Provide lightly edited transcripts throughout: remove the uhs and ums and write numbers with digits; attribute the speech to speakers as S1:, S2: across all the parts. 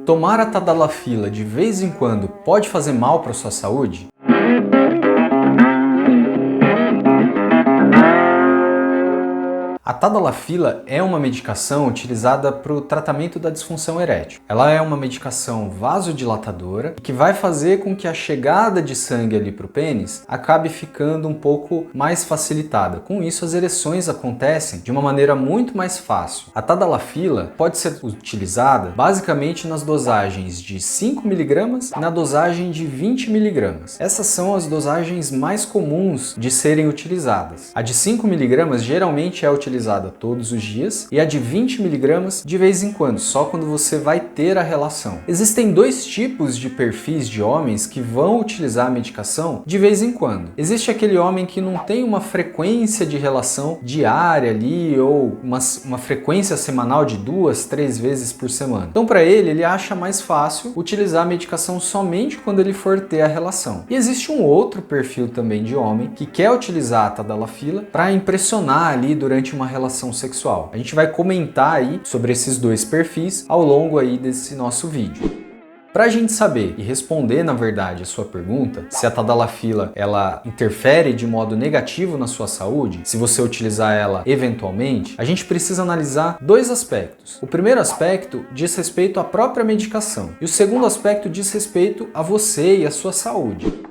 S1: Tomar a tadalafila de vez em quando pode fazer mal para a sua saúde? A tadalafila é uma medicação utilizada para o tratamento da disfunção erétil. Ela é uma medicação vasodilatadora que vai fazer com que a chegada de sangue ali para o pênis acabe ficando um pouco mais facilitada. Com isso, as ereções acontecem de uma maneira muito mais fácil. A tadalafila pode ser utilizada basicamente nas dosagens de 5 mg e na dosagem de 20 mg. Essas são as dosagens mais comuns de serem utilizadas. A de 5 mg geralmente é utilizada todos os dias e a de 20 mg de vez em quando, só quando você vai ter a relação. Existem dois tipos de perfis de homens que vão utilizar a medicação de vez em quando. Existe aquele homem que não tem uma frequência de relação diária ali ou uma frequência semanal de 2, 3 vezes por semana. Então para ele acha mais fácil utilizar a medicação somente quando ele for ter a relação. E existe um outro perfil também de homem que quer utilizar a tadalafila para impressionar ali durante uma relação sexual. A gente vai comentar aí sobre esses dois perfis ao longo aí desse nosso vídeo. Para a gente saber e responder, na verdade, a sua pergunta, se a tadalafila ela interfere de modo negativo na sua saúde, se você utilizar ela eventualmente, a gente precisa analisar dois aspectos. O primeiro aspecto diz respeito à própria medicação e o segundo aspecto diz respeito a você e a sua saúde.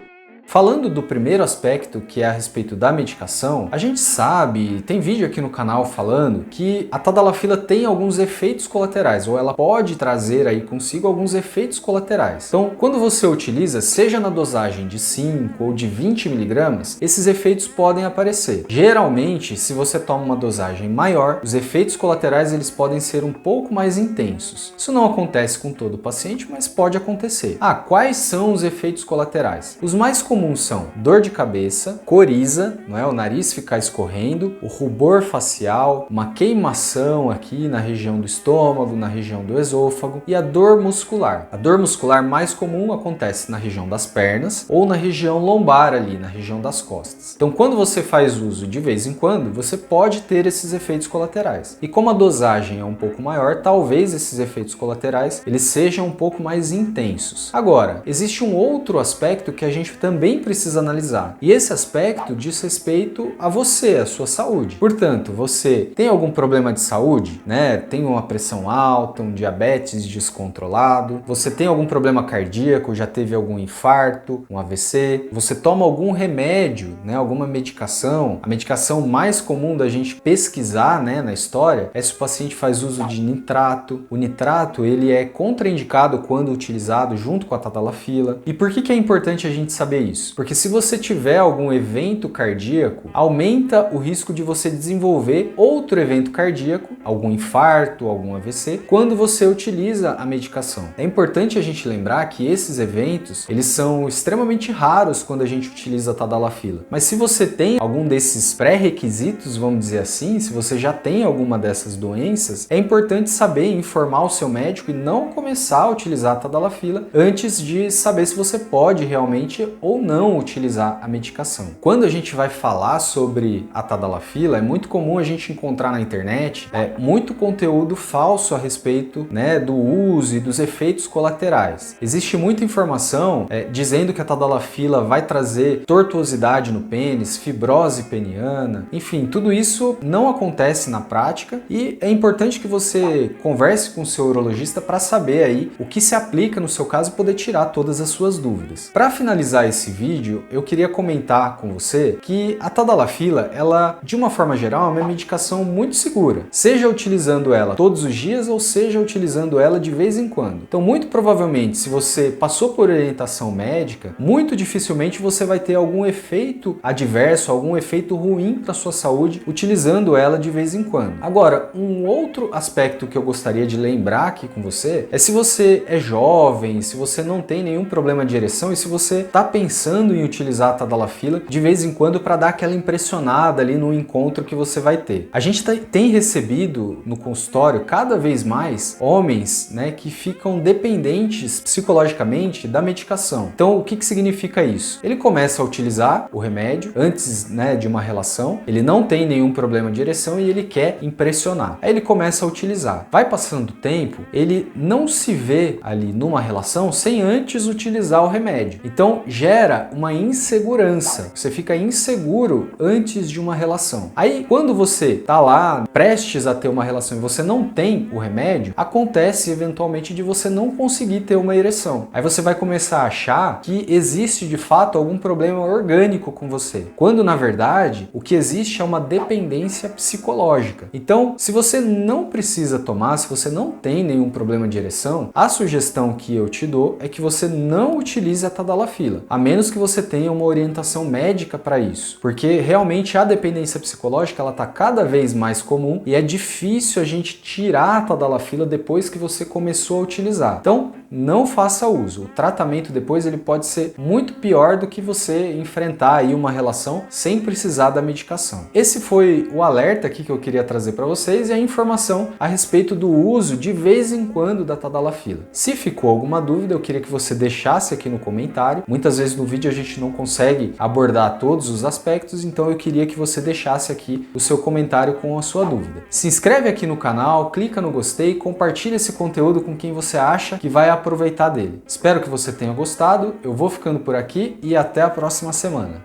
S1: Falando do primeiro aspecto, que é a respeito da medicação, a gente sabe, tem vídeo aqui no canal falando que a tadalafila tem alguns efeitos colaterais, ou ela pode trazer aí consigo alguns efeitos colaterais. Então, quando você utiliza, seja na dosagem de 5 ou de 20 mg, esses efeitos podem aparecer. Geralmente, se você toma uma dosagem maior, os efeitos colaterais eles podem ser um pouco mais intensos. Isso não acontece com todo paciente, mas pode acontecer. Quais são os efeitos colaterais? Os mais comuns são dor de cabeça, coriza, não é? O nariz ficar escorrendo, o rubor facial, uma queimação aqui na região do estômago, na região do esôfago e a dor muscular. A dor muscular mais comum acontece na região das pernas ou na região lombar ali, na região das costas. Então, quando você faz uso de vez em quando, você pode ter esses efeitos colaterais. E como a dosagem é um pouco maior, talvez esses efeitos colaterais eles sejam um pouco mais intensos. Agora, existe um outro aspecto que a gente também precisa analisar. E esse aspecto diz respeito a você, a sua saúde. Portanto, você tem algum problema de saúde, né? Tem uma pressão alta, um diabetes descontrolado, você tem algum problema cardíaco, já teve algum infarto, um AVC, você toma algum remédio, né? Alguma medicação. A medicação mais comum da gente pesquisar, né, na história é se o paciente faz uso de nitrato. O nitrato, ele é contraindicado quando utilizado junto com a tadalafila. E por que é importante a gente saber isso? Porque se você tiver algum evento cardíaco, aumenta o risco de você desenvolver outro evento cardíaco, algum infarto, algum AVC, quando você utiliza a medicação. É importante a gente lembrar que esses eventos, eles são extremamente raros quando a gente utiliza a tadalafila. Mas se você tem algum desses pré-requisitos, vamos dizer assim, se você já tem alguma dessas doenças, é importante saber informar o seu médico e não começar a utilizar a tadalafila antes de saber se você pode realmente ou não utilizar a medicação. Quando a gente vai falar sobre a tadalafila, é muito comum a gente encontrar na internet muito conteúdo falso a respeito, né, do uso e dos efeitos colaterais. Existe muita informação dizendo que a tadalafila vai trazer tortuosidade no pênis, fibrose peniana, enfim, tudo isso não acontece na prática e é importante que você converse com o seu urologista para saber aí o que se aplica no seu caso e poder tirar todas as suas dúvidas. Para finalizar esse vídeo, eu queria comentar com você que a tadalafila, ela, de uma forma geral, é uma medicação muito segura, seja utilizando ela todos os dias ou seja utilizando ela de vez em quando. Então, muito provavelmente, se você passou por orientação médica, muito dificilmente você vai ter algum efeito adverso, algum efeito ruim para sua saúde utilizando ela de vez em quando. Agora, um outro aspecto que eu gostaria de lembrar aqui com você é se você é jovem, se você não tem nenhum problema de ereção e se você está pensando pensando em utilizar a tadalafila de vez em quando para dar aquela impressionada ali no encontro que você vai ter. A gente tem recebido no consultório cada vez mais homens, né, que ficam dependentes psicologicamente da medicação. Então, o que significa isso? Ele começa a utilizar o remédio antes, né, de uma relação, ele não tem nenhum problema de ereção e ele quer impressionar. Aí ele começa a utilizar. Vai passando o tempo, ele não se vê ali numa relação sem antes utilizar o remédio. Então, gera uma insegurança. Você fica inseguro antes de uma relação. Aí, quando você tá lá prestes a ter uma relação e você não tem o remédio, acontece eventualmente de você não conseguir ter uma ereção. Aí você vai começar a achar que existe de fato algum problema orgânico com você, quando na verdade o que existe é uma dependência psicológica. Então, se você não precisa tomar, se você não tem nenhum problema de ereção, a sugestão que eu te dou é que você não utilize a tadalafila, a menos que você tenha uma orientação médica para isso, porque realmente a dependência psicológica ela está cada vez mais comum e é difícil a gente tirar a tadalafila depois que você começou a utilizar. Então, não faça uso. O tratamento depois ele pode ser muito pior do que você enfrentar aí uma relação sem precisar da medicação. Esse foi o alerta aqui que eu queria trazer para vocês e a informação a respeito do uso de vez em quando da tadalafila. Se ficou alguma dúvida, eu queria que você deixasse aqui no comentário. Muitas vezes no vídeo a gente não consegue abordar todos os aspectos, então eu queria que você deixasse aqui o seu comentário com a sua dúvida. Se inscreve aqui no canal, clica no gostei, compartilha esse conteúdo com quem você acha que vai aproveitar dele. Espero que você tenha gostado, eu vou ficando por aqui e até a próxima semana.